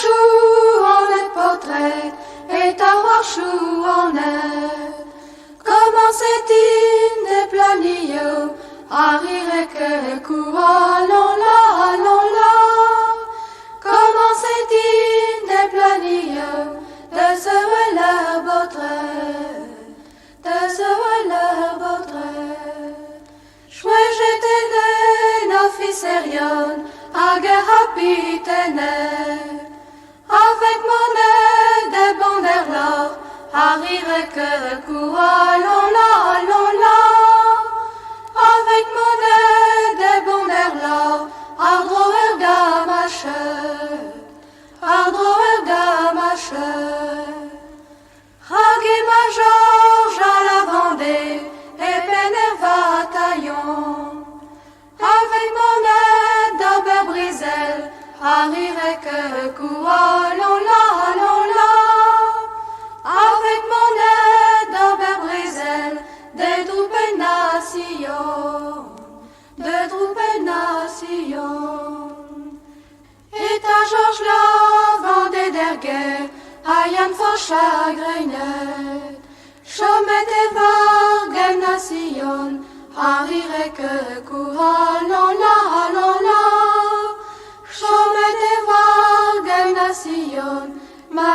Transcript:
chou en est portrait, et ta roi chou en est. Comment c'est-il des planillos, à rire que courant, allons là. Comment c'est-il des planillos, de ce leur portrait, de ce leur portrait. Chouais j'étais né, officerion, à guerre capitaine, avec mon aide de banderlor, à rire que courant, allons là. Avec mon aide de banderlor, à droer gamache, à droer gamache. Ragué ma Georges à la Vendée, et Pénerva taillon. Avec mon aide d'Aubert Brisel, à rire que courant, allons là. Avec mon aide d'Aubert Brisel, des troupes nations, des troupes nations. Et ta Georges la Vendée d'Erguer, à Yann fort chagrinet. Chomette et vargue nation, à rire que courant, allons là. Chomette et vargue nation, ma